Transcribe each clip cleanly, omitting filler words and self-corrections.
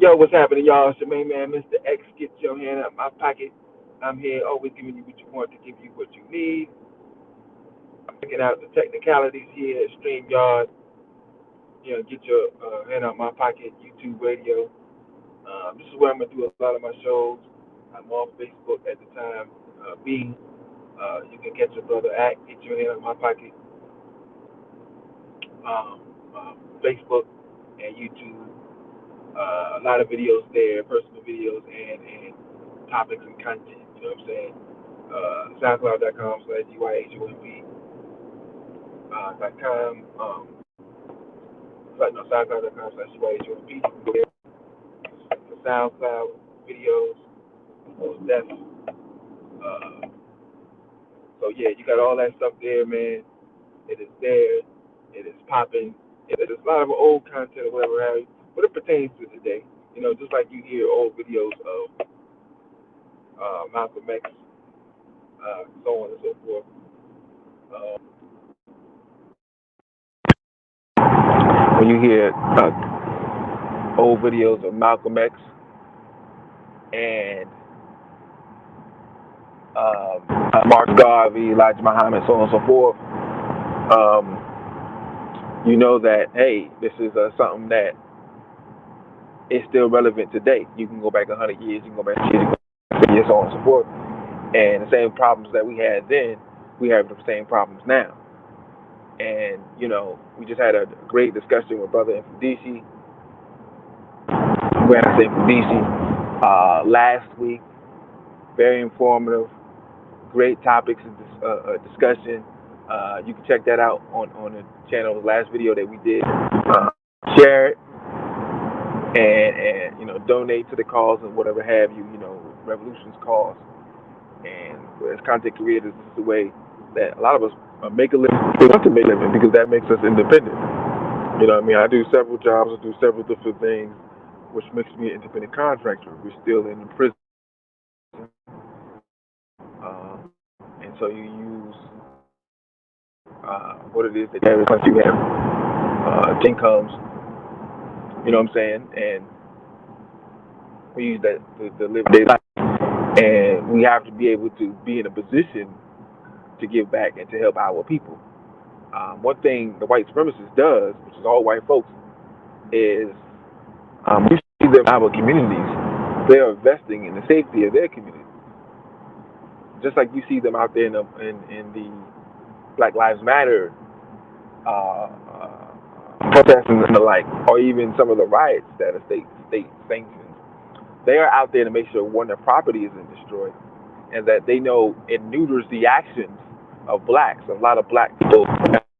Yo, what's happening, y'all? It's your main man, Mr. X. Get your hand out my pocket. I'm here, always giving you what you want to give you what you need. I'm checking out the technicalities here at StreamYard. Get your hand out my pocket, YouTube radio. This is where I'm gonna do a lot of my shows. I'm on Facebook at the time being. You can catch a brother at Get Your Hand Out My Pocket, um, Facebook and YouTube. A lot of videos there, personal videos and topics and content. You know what I'm saying? SoundCloud.com/GYHOMP .com. SoundCloud.com/GYHOMP. You can go there for SoundCloud videos. That's so yeah, you got all that stuff there, man. It is there. It is popping. It is a lot of old content or whatever, have you, but it pertains to today. Just like you hear old videos of Malcolm X, so on and so forth. When you hear old videos of Malcolm X and Mark Garvey, Elijah Muhammad, so on and so forth, you know that, hey, this is something that is still relevant today. You can go back 100 years, you can go back 50 years, so on and so forth. And the same problems that we had then, we have the same problems now. And, we just had a great discussion with Brother from DC. When I say from DC, last week, very informative, great topics of discussion. You can check that out on the channel, the last video that we did. Share it and donate to the cause and whatever have you, Revolution's cause. And as content creators, this is the way that a lot of us make a living. We want to make a living because that makes us independent. You know what I mean? I do several jobs, I do several different things, which makes me an independent contractor. We're still in prison. And so you use what it is that you have incomes, you know what I'm saying? And we use that to live day life. And we have to be able to be in a position to give back and to help our people. One thing the white supremacist does, which is all white folks, is we see them in our communities. They are investing in the safety of their community. Just like you see them out there in the Black Lives Matter protests and the like, or even some of the riots that are state sanctioned. They are out there to make sure, one, their property isn't destroyed, and that they know it neuters the actions of blacks. A lot of black people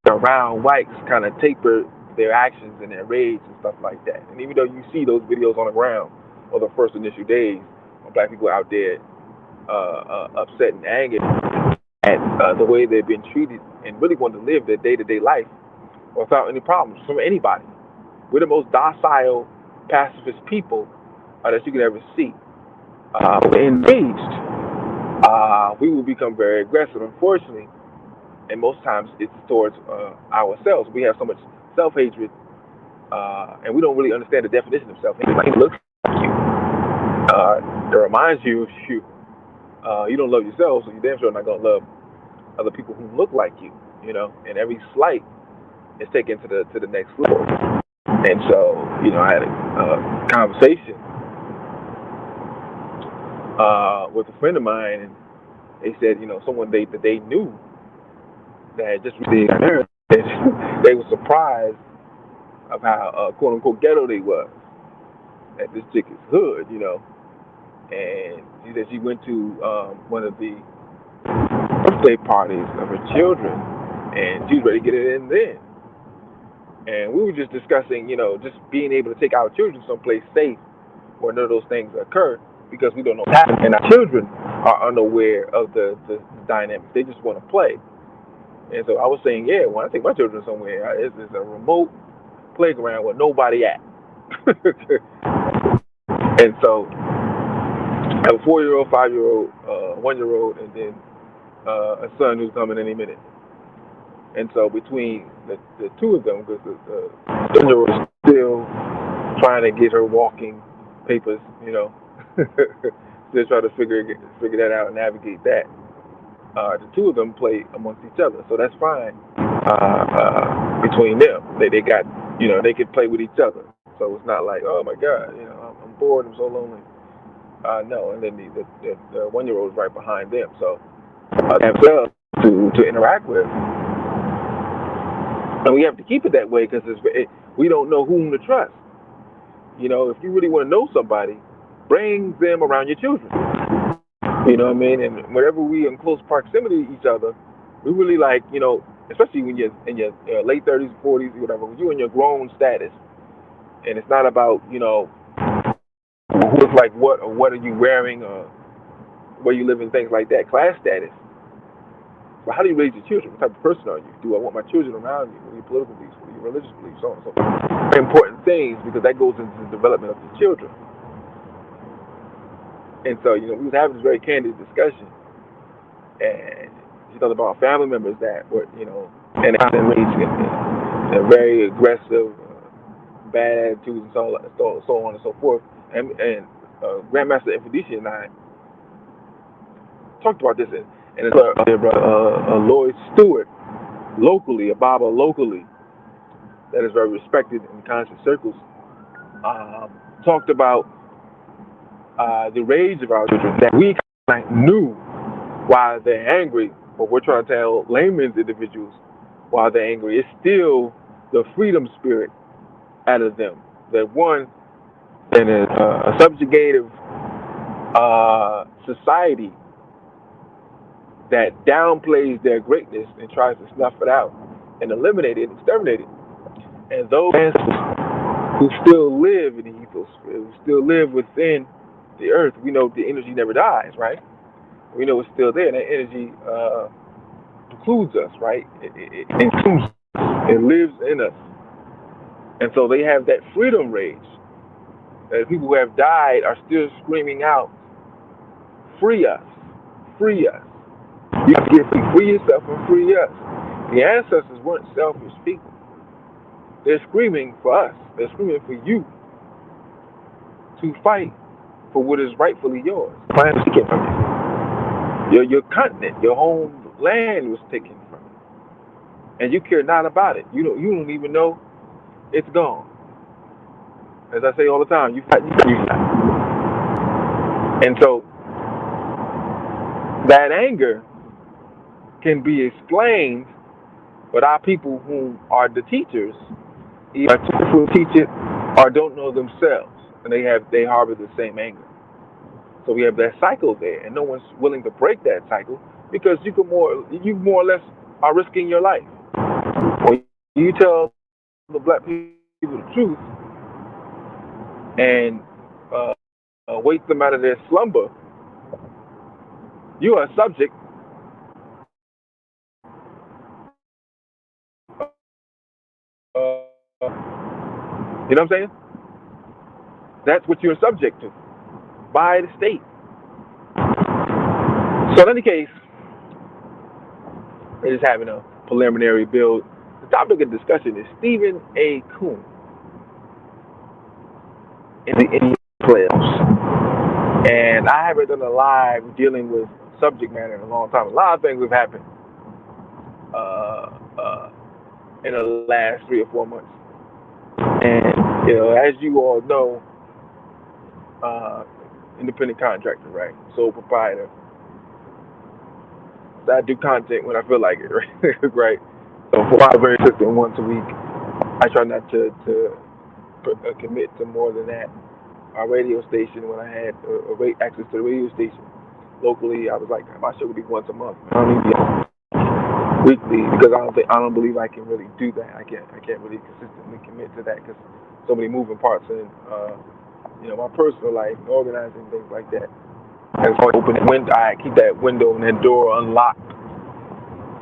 around whites kind of taper their actions and their rage and stuff like that. And even though you see those videos on the ground or the first initial days when black people out there upset and angered at the way they've been treated and really want to live their day-to-day life without any problems from anybody. We're the most docile, pacifist people that you can ever see. When engaged, we will become very aggressive, unfortunately, and most times it's towards ourselves. We have so much self-hatred, and we don't really understand the definition of self-hatred. Like, it looks like you. It reminds you you don't love yourself, so you're damn sure not going to love other people who look like you, and every slight is taken to the next level. And so, I had a conversation with a friend of mine, and they said, someone that they knew that had just received marriage, they were surprised of how quote unquote ghetto they was. That this chick is hood, and she said she went to one of the birthday parties of her children, and she was ready to get it in then. And we were just discussing, just being able to take our children someplace safe where none of those things occur because we don't know what's happening. And our children are unaware of the dynamics. They just want to play. And so I was saying, yeah, when I take my children somewhere, it's a remote playground with nobody at. And so I have a 4-year-old, 5-year-old, 1-year-old, and then a son who's coming any minute. And so between the two of them, because the 7-year-old is still trying to get her walking papers, still trying to figure that out and navigate that. The two of them play amongst each other, so that's fine. Between them, they got, they could play with each other. So it's not like, oh my God, I'm bored, I'm so lonely. No, and then the 1-year-old is right behind them, so they have to interact with. And we have to keep it that way because we don't know whom to trust. If you really want to know somebody, bring them around your children. You know what I mean? And whenever we in close proximity to each other, we really like, especially when you're in your late 30s, 40s, whatever, when you're in your grown status, and it's not about, who looks like what, or what are you wearing, or where you live, and things like that, class status. But how do you raise your children? What type of person are you? Do I want my children around you? What are your political beliefs? What are your religious beliefs? So on and so forth. Very important things because that goes into the development of the children. And so, we was having this very candid discussion, and she talked about family members that were, and they're very aggressive, bad attitudes, and so on and so forth. And Grandmaster Infidicia and I talked about this, and it's Lloyd Stewart locally, a Baba locally, that is very respected in conscious circles, talked about the rage of our children, that we kind of knew why they're angry, but we're trying to tell layman's individuals why they're angry. It's still the freedom spirit out of them. That one, in a subjugative society that downplays their greatness and tries to snuff it out and eliminate it, exterminate it. And those who still live in the ethosphere, who still live within the earth, we know the energy never dies, right? We know it's still there. And that energy precludes us, right? It consumes us. It lives in us. And so they have that freedom rage. That people who have died are still screaming out, free us, free us. You have to get free yourself and free us. The ancestors weren't selfish people. They're screaming for us. They're screaming for you to fight for what is rightfully yours. The planet was taken from you. Your continent, your home land was taken from you, and you care not about it. You don't even know it's gone. As I say all the time, you fight, you fight. And so that anger can be explained, but our people who are the teachers either who teach it or don't know themselves, and they harbor the same anger. So we have that cycle there, and no one's willing to break that cycle because you more or less are risking your life. When you tell the black people the truth and wake them out of their slumber, you are subject you know what I'm saying? That's what you're subject to by the state. So in any case, we're just having a preliminary build. The topic of discussion is Stephen A. Coon in the Indian playoffs. And I haven't done a live dealing with subject matter in a long time. A lot of things have happened in the last 3 or 4 months. And, as you all know, independent contractor, right? Sole proprietor. So I do content when I feel like it, right? Right. So for a while, very consistent once a week. I try not to commit to more than that. our radio station when I had access to the radio station locally. I was like, my show would be once a month. I don't need to be on weekly because I don't believe I can really do that. I can't really consistently commit to that because so many moving parts in my personal life and organizing things like that. And so I open the window, I keep that window and that door unlocked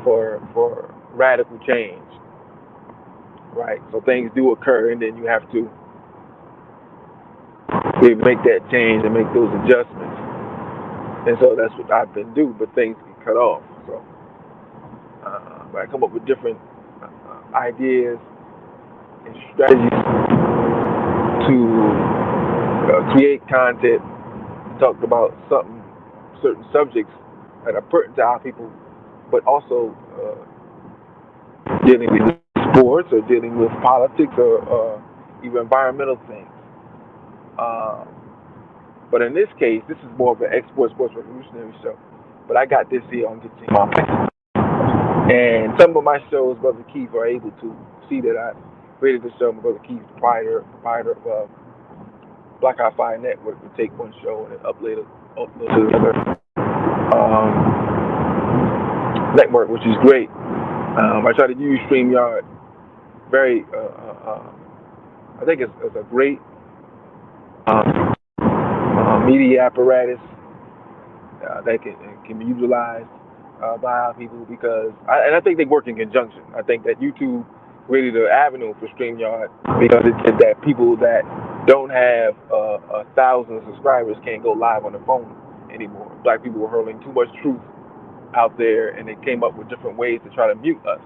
for radical change, right? So things do occur, and then you have to make that change and make those adjustments. And so that's what I've been doing, but things get cut off. So I come up with different ideas and strategies to create content, talk about certain subjects that are pertinent to our people, but also dealing with sports or dealing with politics or even environmental things. But in this case, this is more of an export sports revolutionary show. But I got this here on Get Team. And some of my shows, Brother Keith, are able to see that I created the show. My Brother Keith, proprietor of Black Eye Fire Network, would take one show and then upload it to another network, which is great. I try to use StreamYard very, I think it's a great media apparatus that can be utilized by our people because, I think they work in conjunction. I think that YouTube created an avenue for StreamYard because it said that people that don't have 1,000 subscribers can't go live on the phone anymore. Black people were hurling too much truth out there, and they came up with different ways to try to mute us.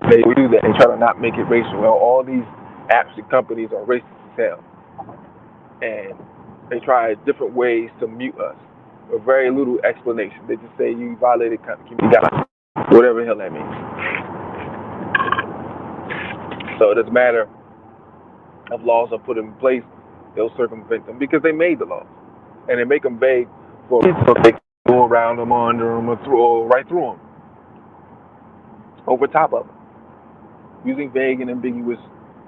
They do that. They try to not make it racial. Well, all these apps and companies are racist as hell, and they try different ways to mute us with very little explanation. They just say you violated community guidelines, whatever the hell that means. So it doesn't matter if laws are put in place, they'll circumvent them because they made the laws, and they make them vague for they can go around them, under them, or right through them, over top of them, using vague and ambiguous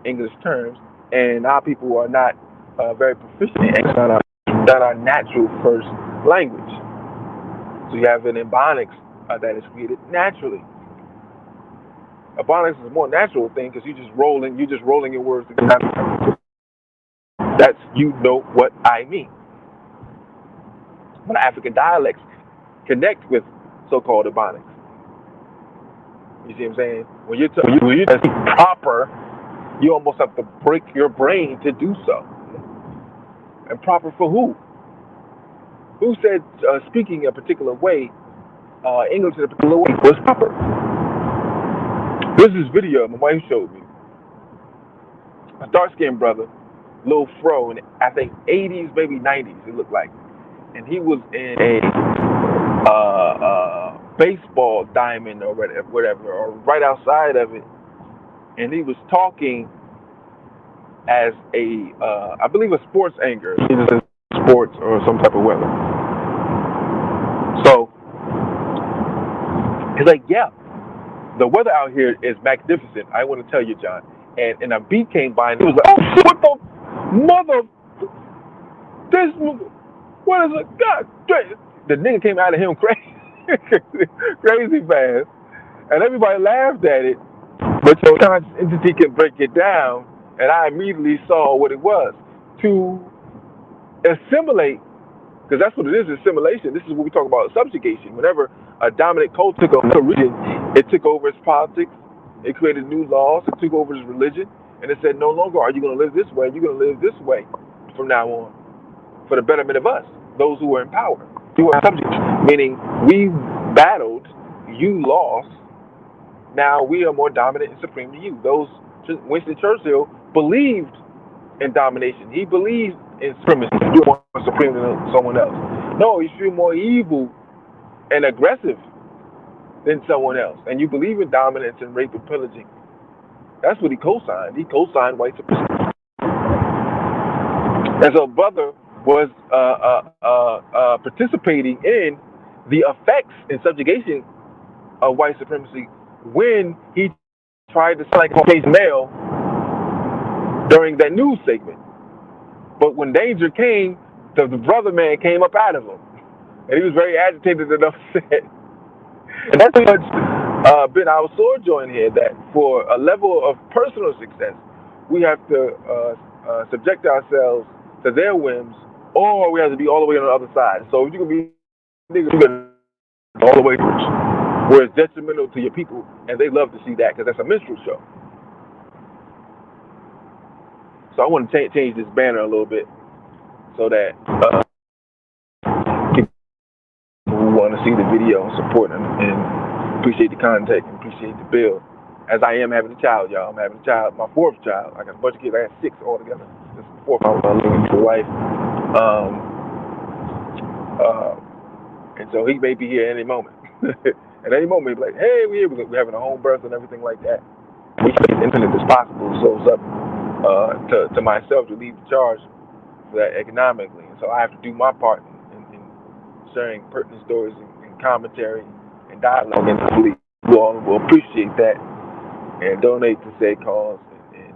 English terms. And our people are not very proficient in English, not our natural first language. So you have an ebonics that is created naturally. Ebonics is a more natural thing because you're just rolling your words together. That's what I mean. But African dialects connect with so-called ebonics. You see what I'm saying? When you speak proper, you almost have to break your brain to do so. And proper for who? Who said speaking a particular way, English in a particular way, was proper? This is video my wife showed me. A dark-skinned brother, little fro, in I think 80s, maybe 90s, it looked like. And he was in a baseball diamond or whatever, or right outside of it. And he was talking as I believe a sports anchor. He was in sports or some type of weather. So he's like, yeah, the weather out here is magnificent. I want to tell you, John. And a beat came by and he was like, oh, what the mother, what is it? God, the nigga came out of him crazy fast. And everybody laughed at it. But your conscious entity can break it down. And I immediately saw what it was. To assimilate, because that's what it is, assimilation. This is what we talk about, subjugation. Whenever a dominant culture took over a region, it took over its politics, it created new laws, it took over its religion, and it said no longer are you going to live this way, you're going to live this way from now on, for the betterment of us, those who are in power. You are subjects, meaning we battled, you lost, now we are more dominant and supreme than you. Winston Churchill believed in domination. He believed in supremacy. You are more supreme than someone else. No, you feel more evil and aggressive than someone else. And you believe in dominance and rape and pillaging. That's what he co-signed. He co-signed white supremacy. And so brother was participating in the effects and subjugation of white supremacy when he tried to sound like a Caucasian male during that news segment. But when danger came, the brother man came up out of him, and he was very agitated and upset. And that's pretty much been our sword joint here. That for a level of personal success, we have to subject ourselves to their whims, or we have to be all the way on the other side. So if you can be niggas, you got all the way through, where it's detrimental to your people, and they love to see that because that's a minstrel show. So I want to change this banner a little bit so that people who want to see the video and support and appreciate the content and appreciate the build. As I am having a child, y'all. I'm having a child, my fourth child. I got a bunch of kids. I got six altogether. This is the fourth I'm living through life. Um, uh, and so he may be here at any moment. At any moment, he'll be like, hey, we're here. We're having a home birth and everything like that. We try to be as infinite as possible. So it's up to myself to lead the charge for that economically. And so I have to do my part in sharing pertinent stories and commentary and dialogue. And hopefully you all will appreciate that and donate to said cause and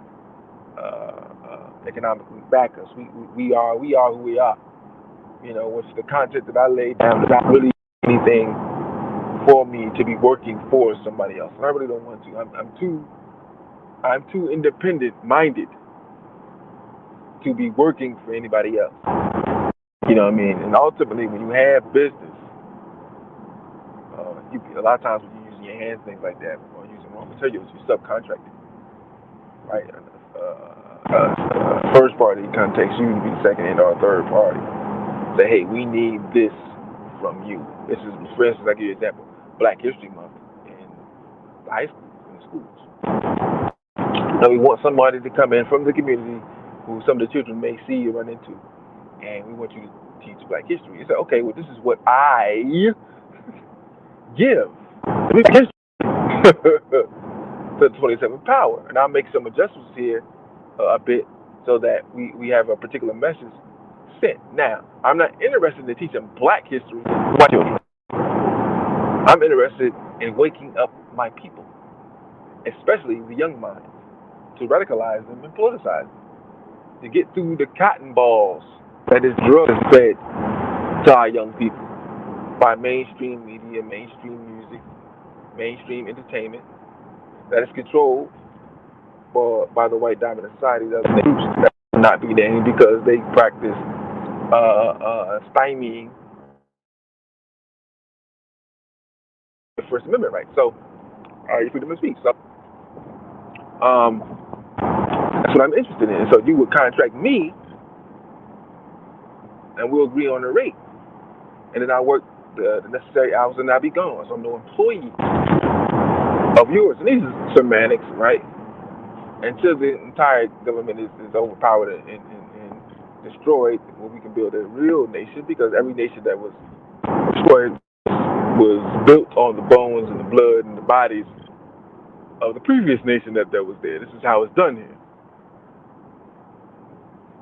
economically back us. We are who we are. You know, what's the content that I laid down is not really anything for me to be working for somebody else. And I really don't want to. I'm too independent minded to be working for anybody else. You know what I mean? And ultimately, when you have business, a lot of times when you're using your hands, things like that, or using raw materials, you subcontract, right? First party context, you to be the second and or third party. Say, hey, we need this from you. This is, for instance, I give you an example: Black History Month in high school, in the schools. Now we want somebody to come in from the community who some of the children may see or run into, and we want you to teach Black history. You say, okay, well, this is what I give. History to the 27th power, and I'll make some adjustments here a bit so that we have a particular message sent. Now, I'm not interested in teaching Black history to my children. I'm interested in waking up my people, especially the young minds, to radicalize them and politicize them, to get through the cotton balls that is drug fed to our young people by mainstream media, mainstream music, mainstream entertainment that is controlled by the white dominant society that will not be named because they practice stymieing the First Amendment rights. So, your freedom of speech. So, that's what I'm interested in. So you would contract me, and we'll agree on the rate, and then I work the necessary hours, and I'll be gone. So I'm no employee of yours. And these are semantics, right? Until the entire government is overpowered and destroyed, when we can build a real nation, because every nation that was destroyed was built on the bones and the blood and the bodies of the previous nation that was there. This is how it's done here.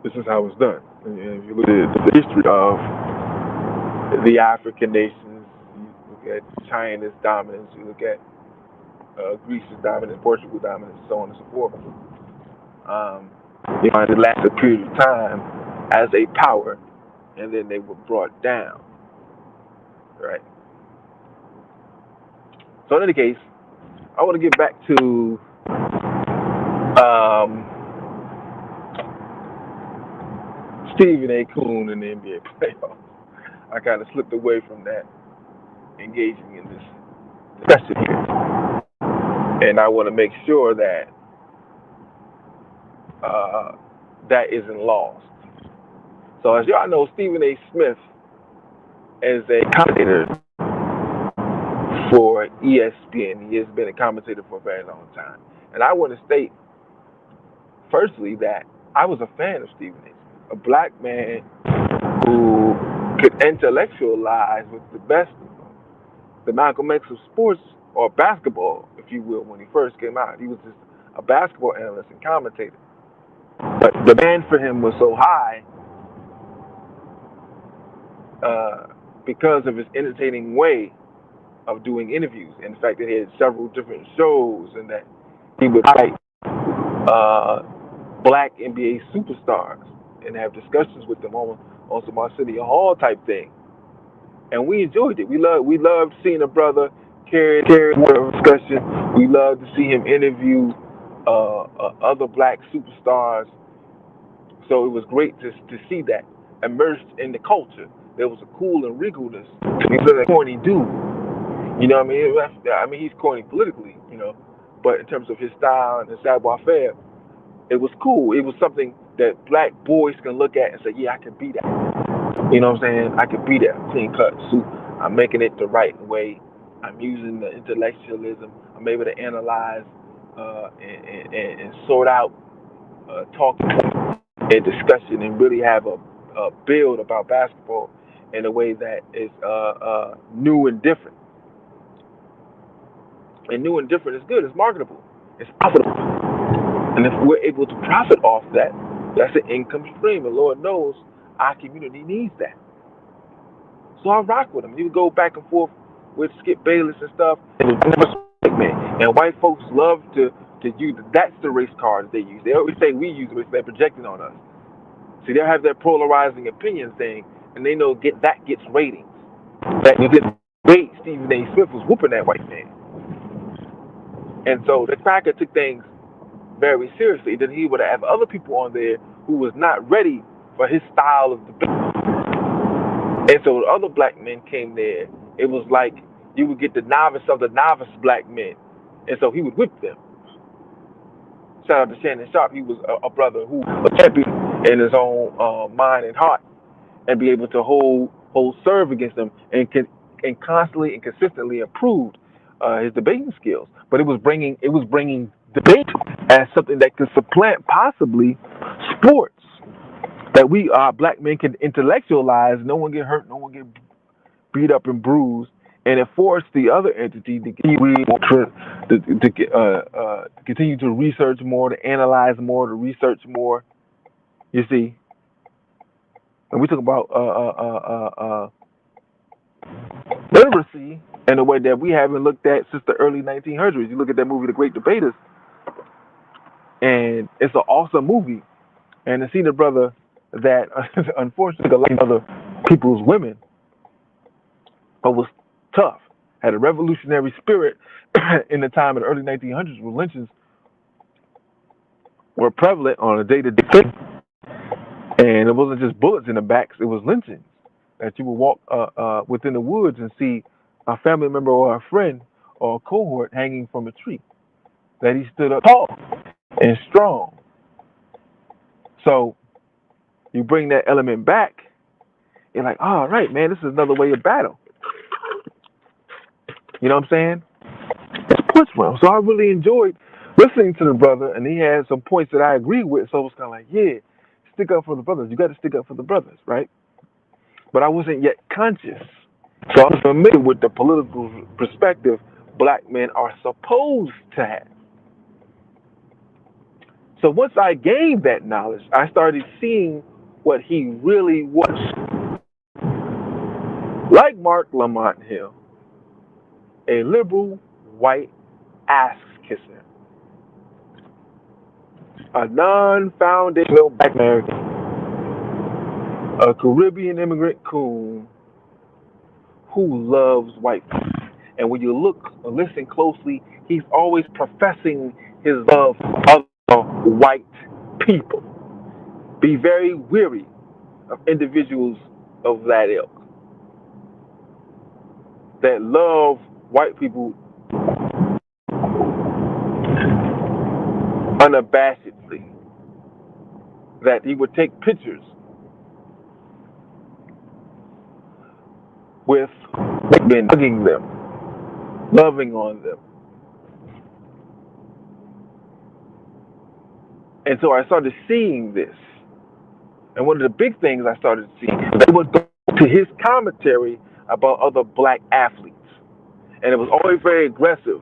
This is how it's done. And if you look at the history of the African nations, you look at China's dominance, you look at Greece's dominance, Portugal's dominance, so on and so forth. You find it lasted a period of time as a power, and then they were brought down, right? So in any case, I want to get back to Stephen A. Coon and the NBA playoffs. I kind of slipped away from that, engaging in this discussion here, and I want to make sure that that isn't lost. So as y'all know, Stephen A. Smith is a commentator for ESPN. He has been a commentator for a very long time. And I want to state, firstly, that I was a fan of Stephen A. Smith, a black man who could intellectualize with the best of them, the Malcolm X of sports, or basketball, if you will, when he first came out. He was just a basketball analyst and commentator. But the demand for him was so high because of his entertaining way of doing interviews, and the fact that he had several different shows, and that he would fight black NBA superstars. and have discussions with them on some Arsenio Hall type thing, and we enjoyed it. We loved seeing a brother carry the discussion. We loved to see him interview other black superstars. So it was great to see that immersed in the culture. There was a cool and regalness. He's a corny dude. You know what I mean? I mean, he's corny politically, but in terms of his style and his savoir faire, it was cool. It was something that black boys can look at and say, yeah, I can be that. You know what I'm saying? I can be that clean cut suit. I'm making it the right way. I'm using the intellectualism. I'm able to analyze and sort out talking and discussion and really have a build about basketball in a way that is new and different. And new and different is good. It's marketable. It's profitable. And if we're able to profit off that, that's an income stream. And Lord knows our community needs that. So I rock with him. He would go back and forth with Skip Bayless and stuff. And it was never white man. And white folks love to use that's the race card that they use. They always say we use it, they're projecting on us. See, they'll have that polarizing opinion thing, and they know that gets ratings. That you get great Stephen A. Smith was whooping that white man. And so the cracker took things very seriously. Then he would have other people on there who was not ready for his style of debate. And so the other black men came there. It was like you would get the novice of the novice black men. And so he would whip them. Shout out to Shannon Sharp. He was a brother who was champion in his own mind and heart, and be able to hold serve against them and constantly and consistently improved his debating skills. But it was bringing debate as something that could supplant possibly sports, that we black men can intellectualize. No one get hurt. No one get beat up and bruised. And it forced the other entity to continue to research more, to analyze more, to research more. You see, and we talk about literacy in a way that we haven't looked at since the early 1900s. You look at that movie, The Great Debaters, and it's an awesome movie. And to see the brother that unfortunately, like other people's women, but was tough, had a revolutionary spirit in the time of the early 1900s where lynchings were prevalent on a day-to-day basis. And it wasn't just bullets in the backs, it was lynchings. That you would walk within the woods and see a family member or a friend or a cohort hanging from a tree. That he stood up tall and strong. So you bring that element back, you're like, all right, man, this is another way of battle. You know what I'm saying? It's sports realm. So I really enjoyed listening to the brother, and he had some points that I agree with. So it was kind of like, yeah, stick up for the brothers. You got to stick up for the brothers, right? But I wasn't yet conscious. So I was familiar with the political perspective black men are supposed to have. So once I gained that knowledge, I started seeing what he really was. Like Mark Lamont Hill, a liberal white ass kisser, a non-foundational black American, a Caribbean immigrant coon who loves white people. And when you look or listen closely, he's always professing his love of white people. Be very weary of individuals of that ilk that love white people unabashedly. That he would take pictures with men, hugging them, loving on them. And so I started seeing this. And one of the big things I started seeing, they would go to his commentary about other black athletes. And it was always very aggressive,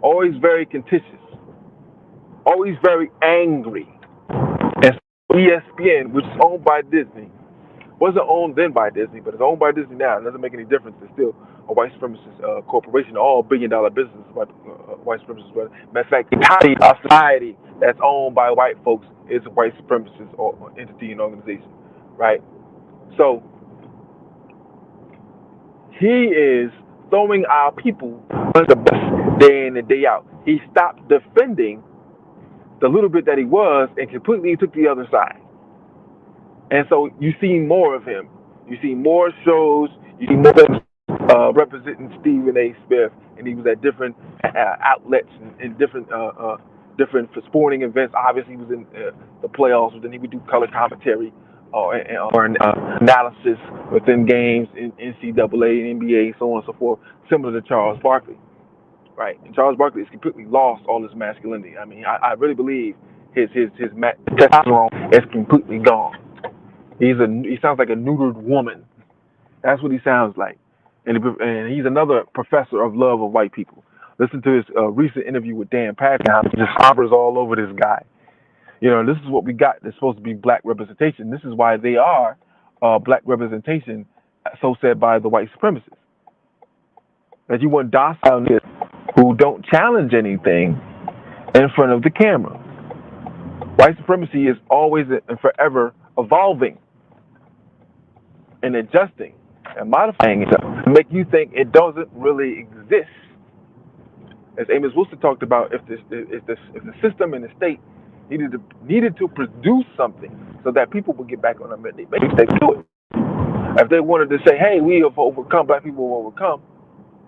always very contentious, always very angry. And so ESPN, which is owned by Disney, wasn't owned then by Disney, but it's owned by Disney now. It doesn't make any difference. It's still a white supremacist corporation, all $1 billion business, white supremacist. Matter of fact, the entirety of society that's owned by white folks is a white supremacist or entity and organization, right? So he is throwing our people under the bus day in and day out. He stopped defending the little bit that he was and completely took the other side. And so you see more of him. You see more shows. You see more things representing Stephen A. Smith, and he was at different outlets and different sporting events. Obviously, he was in the playoffs, but then he would do color commentary or analysis within games in NCAA and NBA, so on and so forth, similar to Charles Barkley, right? And Charles Barkley has completely lost all his masculinity. I mean, I really believe his testosterone is completely gone. He sounds like a neutered woman. That's what he sounds like. And he's another professor of love of white people. Listen to his recent interview with Dan Patrick. He just hovers all over this guy. You know, this is what we got. It's supposed to be black representation. This is why they are black representation, so said by the white supremacists. That you want docile niggas who don't challenge anything in front of the camera. White supremacy is always and forever evolving and adjusting and modifying itself to make you think it doesn't really exist. As Amos Wilson talked about, if the system and the state needed to produce something so that people would get back on their maybe they could do it. If they wanted to say, "Hey, we have overcome, black people will overcome,"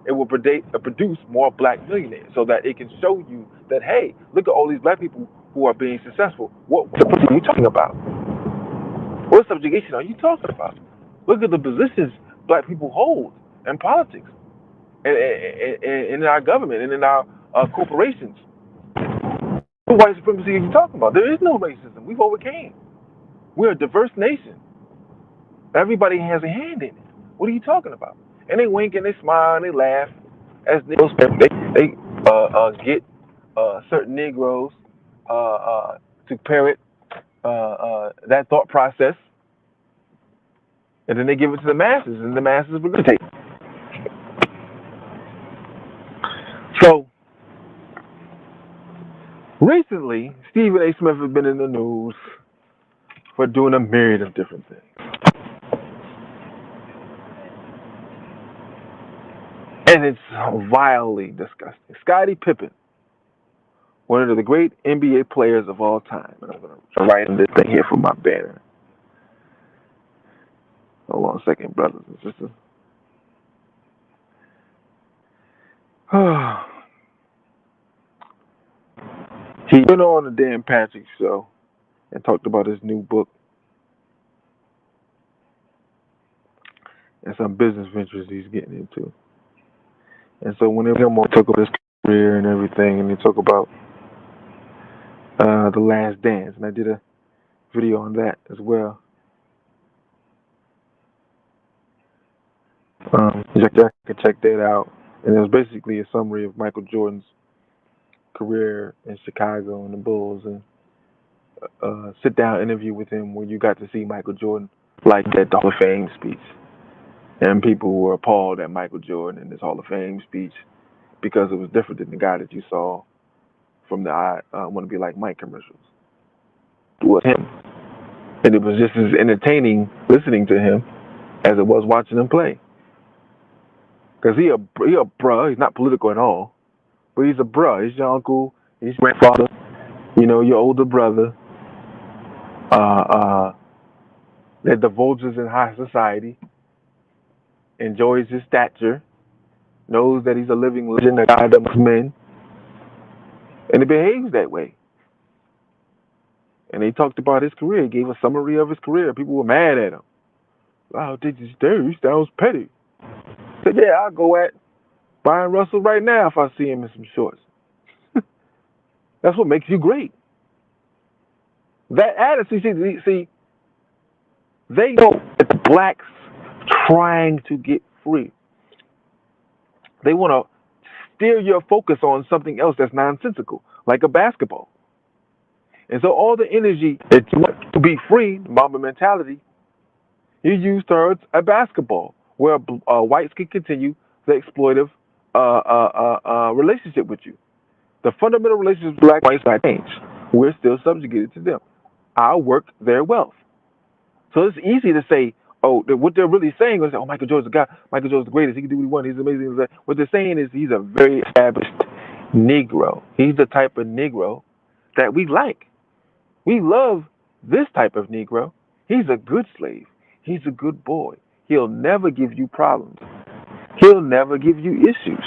it will produce more black millionaires, so that it can show you that, hey, look at all these black people who are being successful. What are you talking about? What subjugation are you talking about? Look at the positions black people hold in politics, and in our government, and in our corporations. What white supremacy are you talking about? There is no racism. We've overcame. We're a diverse nation. Everybody has a hand in it. What are you talking about? And they wink and they smile and they laugh as they get certain negroes to parrot that thought process, and then they give it to the masses, and the masses regurgitate. So recently, Stephen A. Smith has been in the news for doing a myriad of different things. And it's vilely disgusting. Scottie Pippen, one of the great NBA players of all time. And I'm going to write this thing here for my banner. Hold on a second, brothers and sisters. He went on the Dan Patrick show and talked about his new book and some business ventures he's getting into. And so when they talk about his career and everything, and they talk about The Last Dance, and I did a video on that as well. You can check that out. And it was basically a summary of Michael Jordan's career in Chicago and the Bulls, and sit-down interview with him where you got to see Michael Jordan like that Hall of Fame speech. And people were appalled at Michael Jordan in his Hall of Fame speech because it was different than the guy that you saw from the I Want to Be Like Mike commercials. It was him. And it was just as entertaining listening to him as it was watching him play. Because he a bruh. He's not political at all. But he's a bruh. He's your uncle. He's your grandfather. You know, your older brother. That divulges in high society. Enjoys his stature. Knows that he's a living legend, a god amongst men. And he behaves that way. And he talked about his career. He gave a summary of his career. People were mad at him. Wow, he sounds petty. I said, yeah, I'll go at Brian Russell right now if I see him in some shorts. That's what makes you great. That attitude, see, they know that the blacks trying to get free. They want to steer your focus on something else that's nonsensical, like a basketball. And so all the energy that you want to be free, Mamba mentality, you use towards a basketball where whites can continue the exploitive relationship with you. The fundamental relationship with black whites not change. We're still subjugated to them. I'll work their wealth. So it's easy to say, oh, what they're really saying is, oh, Michael Jordan's the guy. Michael Jordan's the greatest. He can do what he wants. He's amazing. What they're saying is he's a very established Negro. He's the type of Negro that we like. We love this type of Negro. He's a good slave. He's a good boy. He'll never give you problems. He'll never give you issues.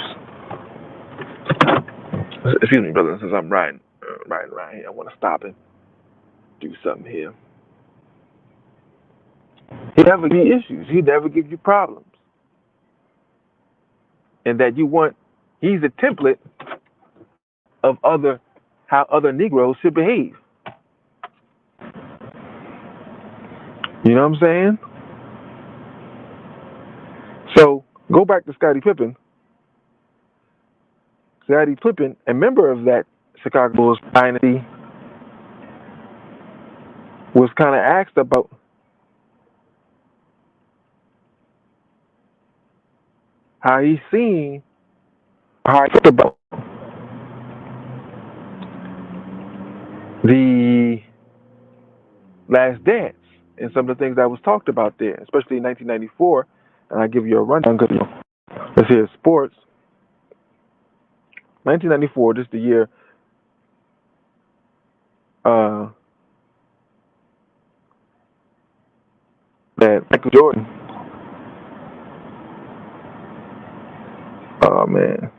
Excuse me, brother, since I'm riding around here, I want to stop and do something here. He'll never give you issues. He'll never give you problems. And that you want, he's a template of how other Negroes should behave. You know what I'm saying? So go back to Scottie Pippen. Scottie Pippen, a member of that Chicago Bulls dynasty, was kind of asked about how he's seen, how he felt about the Last Dance and some of the things that was talked about there, especially in 1994. And I'll give you a rundown because let's hear sports. 1994, just the year uh, that Michael Jordan. Oh man.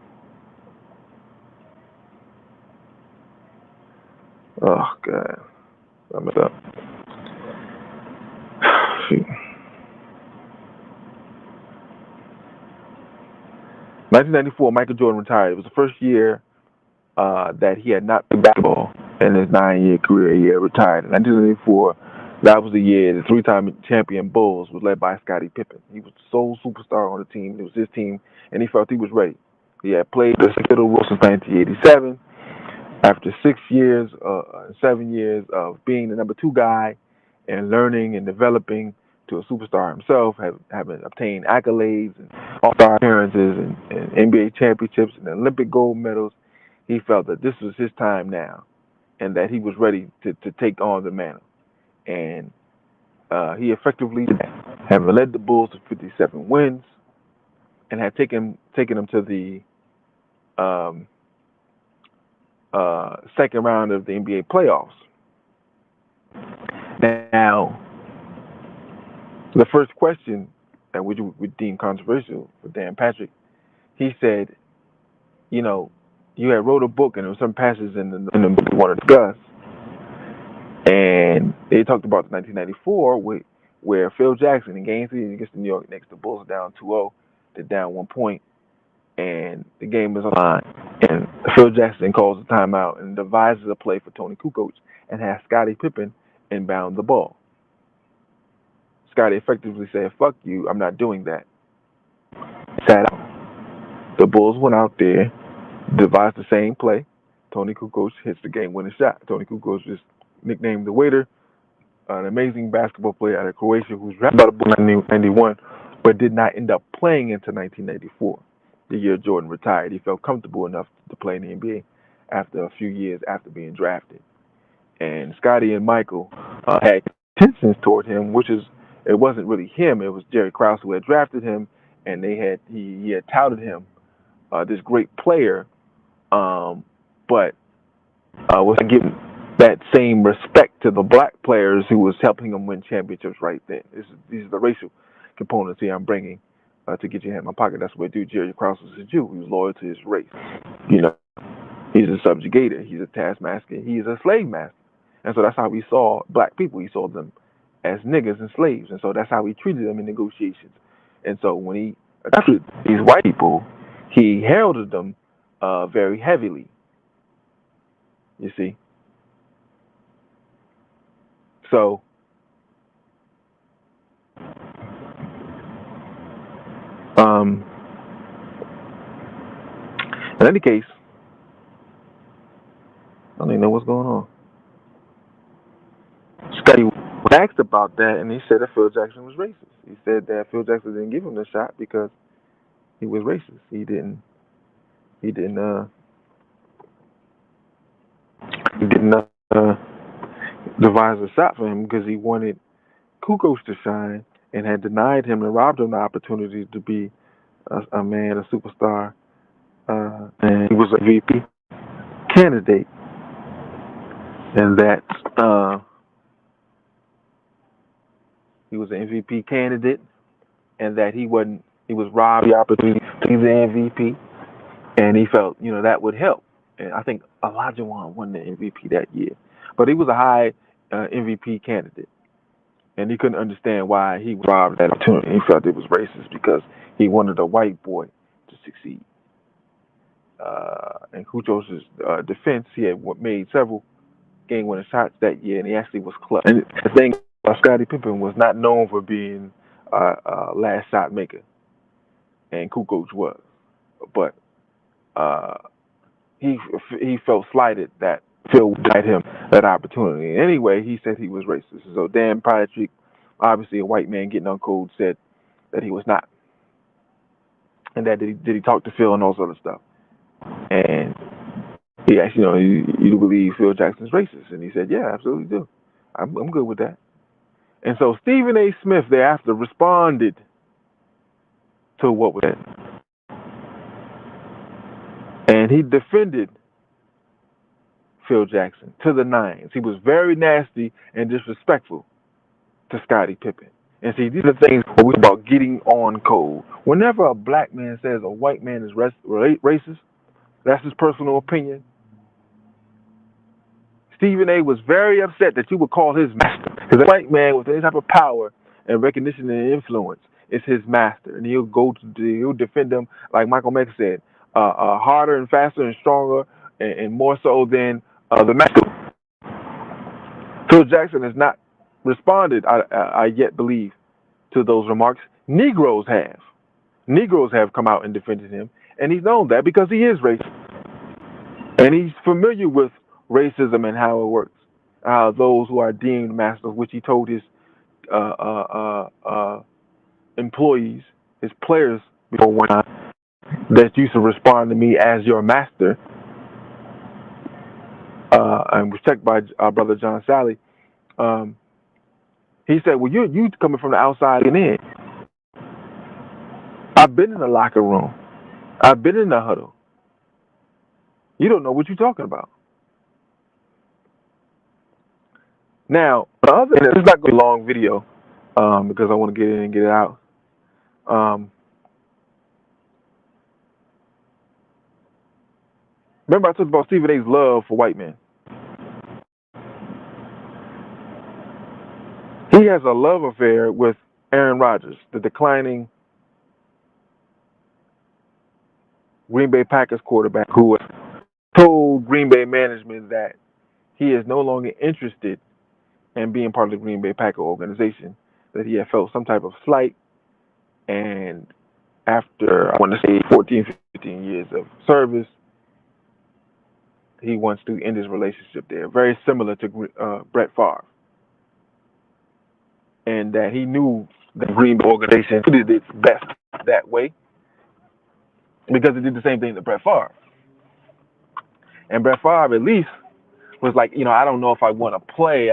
Oh god. I messed up. Shoot. 1994, Michael Jordan retired. It was the first year that he had not played basketball in his 9-year career. He had retired. In 1994, that was the year the three-time champion Bulls was led by Scottie Pippen. He was the sole superstar on the team. It was his team, and he felt he was ready. He had played the Seattle role since 1987. After 6 years, 7 years of being the number two guy and learning and developing to a superstar himself, having obtained accolades and all-star appearances and NBA championships and Olympic gold medals, he felt that this was his time now and that he was ready to take on the mantle. And he effectively did that, having led the Bulls to 57 wins and had taken them to the um, second round of the NBA playoffs. Now, the first question that we deem controversial for Dan Patrick, he said, you know, you had wrote a book and there were some passages in the book you want to discuss, and they talked about the 1994 where Phil Jackson in Game 3 against the New York Knicks, the Bulls are down 2-0, they're down 1 point, and the game is on the line. And Phil Jackson calls a timeout and devises a play for Tony Kukoc and has Scottie Pippen inbound the ball. Scottie effectively said, fuck you, I'm not doing that. Sat out. The Bulls went out there, devised the same play. Tony Kukoc hits the game-winning shot. Tony Kukoc is nicknamed the Waiter, an amazing basketball player out of Croatia who's drafted by the Bulls in 1991, but did not end up playing into 1994, the year Jordan retired. He felt comfortable enough to play in the NBA after a few years after being drafted. And Scottie and Michael had tensions toward him, it wasn't really him. It was Jerry Krause who had drafted him, and he had touted him, this great player, but was giving that same respect to the black players who was helping him win championships right then. These are the racial components here I'm bringing to get your hand in my pocket. That's what dude Jerry Krause was a Jew. He was loyal to his race. You know, he's a subjugator. He's a taskmaster. He's a slave master. And so that's how he saw black people. He saw them as niggas and slaves. And so that's how he treated them in negotiations. And so when he adopted these white people, he heralded them very heavily. You see? So, um, in any case, I don't even know what's going on. Scottie was asked about that, and he said that Phil Jackson was racist. He said that Phil Jackson didn't give him the shot because he was racist. He didn't. He didn't. He didn't. devised a shot for him because he wanted Kukoc to shine and had denied him and robbed him the opportunity to be a man, a superstar. And he was a VP candidate, and that he was an MVP candidate, and that he wasn't. He was robbed the opportunity to be the MVP, and he felt that would help. And I think Elijah won the MVP that year, but he was a high MVP candidate, and he couldn't understand why he was robbed that opportunity. He felt it was racist because he wanted a white boy to succeed. In Kuchoc's defense, he had made several game-winning shots that year, and he actually was clutch. And the thing about Scottie Pippen was not known for being a last shot maker, and Kukoc was, but uh, he felt slighted that Phil denied him that opportunity. Anyway, he said he was racist. So Dan Patrick, obviously a white man getting on code, said that he was not, and that did he talk to Phil and all this other stuff. And he asked, you believe Phil Jackson's racist? And he said, yeah, I absolutely do. I'm good with that. And so Stephen A. Smith thereafter responded to what was said. And he defended Phil Jackson to the nines. He was very nasty and disrespectful to Scottie Pippen. And see, these are things where we're about getting on code. Whenever a black man says a white man is racist, that's his personal opinion. Stephen A. was very upset that you would call his master. Because a white man with any type of power and recognition and influence is his master. And he'll defend him, like Michael Mack said, harder and faster and stronger and more so than the master. Phil Jackson has not responded, I yet believe, to those remarks. Negroes have. Negroes have come out and defended him. And he's known that because he is racist. And he's familiar with racism and how it works. Those who are deemed masters, which he told his employees, his players before one time, that used to respond to me as your master. And was checked by our brother John Sally. He said, well, you coming from the outside and in. I've been in the locker room. I've been in the huddle. You don't know what you're talking about. Now, it's not going to be a long video because I want to get in and get it out. Remember I talked about Stephen A.'s love for white men. He has a love affair with Aaron Rodgers, the declining Green Bay Packers quarterback who has told Green Bay management that he is no longer interested in being part of the Green Bay Packer organization, that he had felt some type of slight. And after, I want to say, 14, 15 years of service, he wants to end his relationship there. Very similar to Brett Favre. And that he knew the Green Bay organization did its best that way because it did the same thing to Brett Favre. And Brett Favre at least was like, I don't know if I want to play.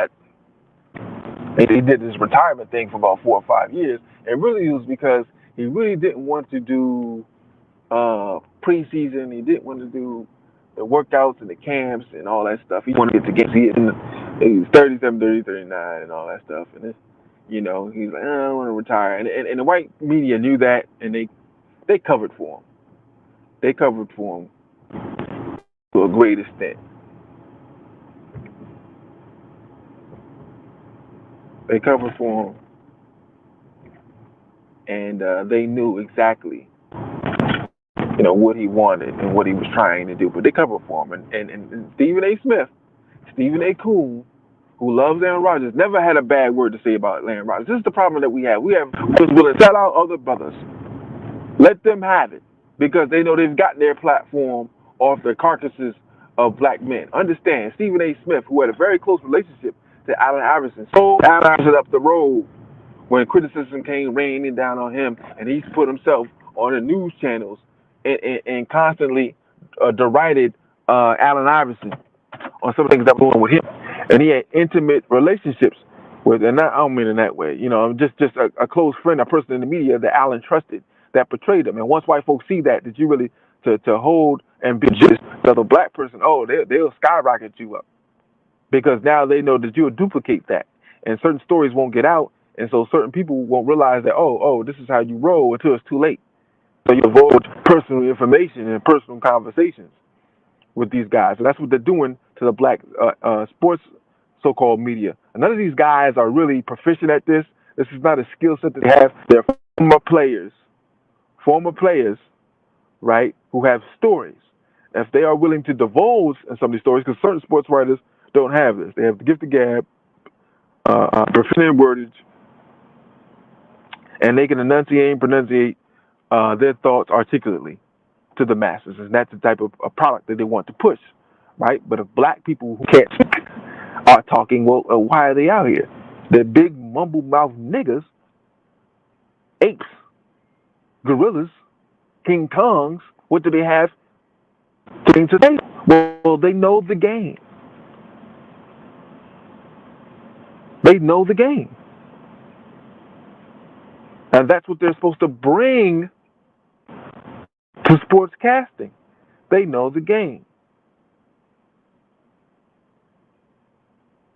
He did this retirement thing for about 4 or 5 years. And really it was because he really didn't want to do preseason. He didn't want to do the workouts and the camps and all that stuff. He wanted to get to games. He was 37, 30, 39 and all that stuff. And he's like, I want to retire. And the white media knew that, and they covered for him. They covered for him to a great extent. They covered for him, and they knew exactly, what he wanted and what he was trying to do. But they covered for him. And Stephen A. Smith, Stephen A. Coon, who loves Aaron Rodgers, never had a bad word to say about Aaron Rodgers. This is the problem that we have. We will sell out other brothers. Let them have it because they know they've gotten their platform off the carcasses of black men. Understand, Stephen A. Smith, who had a very close relationship to Allen Iverson, sold Allen Iverson up the road when criticism came raining down on him, and he's put himself on the news channels and constantly derided Allen Iverson on some of the things that were going with him. and he had intimate relationships with, and I don't mean in that way, just a close friend, a person in the media that Allen trusted that portrayed him. And once white folks see that you really to hold and be just as a black person, oh, they'll skyrocket you up because now they know that you'll duplicate that, and certain stories won't get out, and so certain people won't realize that this is how you roll until it's too late. So you avoid personal information and personal conversations with these guys. So that's what they're doing to the black sports so-called media. And none of these guys are really proficient at this. This is not a skill set that they have. They're former players, right, who have stories. If they are willing to divulge in some of these stories, because certain sports writers don't have this. They have the gift of gab, proficient in wordage, and they can enunciate and pronunciate their thoughts articulately to the masses, and that's the type of a product that they want to push, right? But if black people who can't speak are talking, well, why are they out here? They're big mumble mouth niggas, apes, gorillas, King Kongs. What do they have to bring to the table? Well, they know the game. They know the game, and that's what they're supposed to bring to sports casting. They know the game.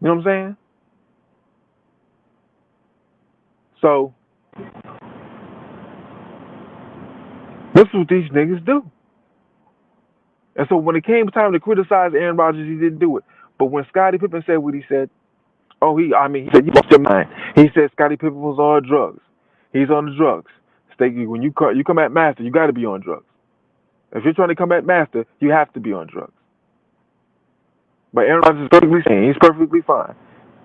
You know what I'm saying? So this is what these niggas do. And so when it came time to criticize Aaron Rodgers, he didn't do it. But when Scottie Pippen said what he said, he said, you lost your mind. He said Scottie Pippen was on drugs. He's on the drugs. When you come at Master, you got to be on drugs. If you're trying to come at Master, you have to be on drugs. But Aaron Rodgers is perfectly sane. He's perfectly fine.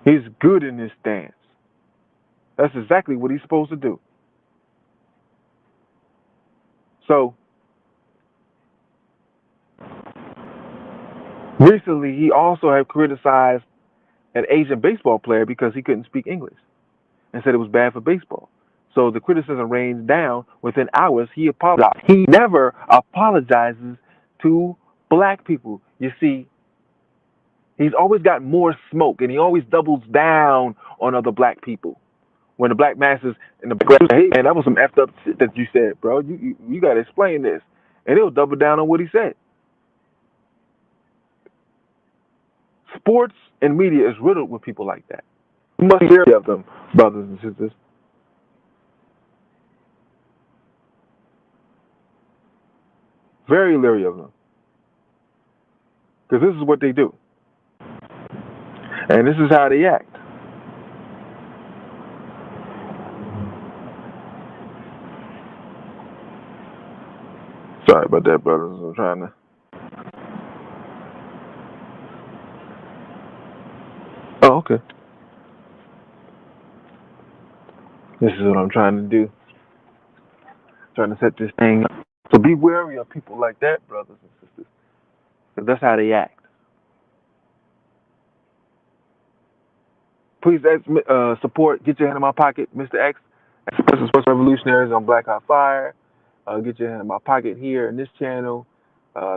He's good in his stance. That's exactly what he's supposed to do. So recently, he also had criticized an Asian baseball player because he couldn't speak English and said it was bad for baseball. So the criticism rained down. Within hours, he apologized. He never apologizes to black people. You see, he's always got more smoke, and he always doubles down on other black people. When the black masses and the black, hey man, that was some effed up shit that you said, bro. You got to explain this, and he'll double down on what he said. Sports and media is riddled with people like that. You must hear of them, brothers and sisters. Very leery of them, because this is what they do, and this is how they act. Sorry about that, brothers. I'm trying to. Oh, okay. This is what I'm trying to do. Trying to set this thing up. So be wary of people like that, brothers and sisters, because that's how they act. Please support. Get your hand in my pocket, Mr. X. Sports Revolutionaries on Black Hot Fire. Get your hand in my pocket here in this channel.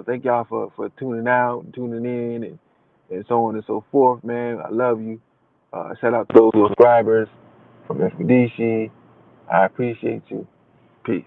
Thank y'all for tuning out, and tuning in, and so on and so forth, man. I love you. Shout out to those subscribers from Expedition. I appreciate you. Peace.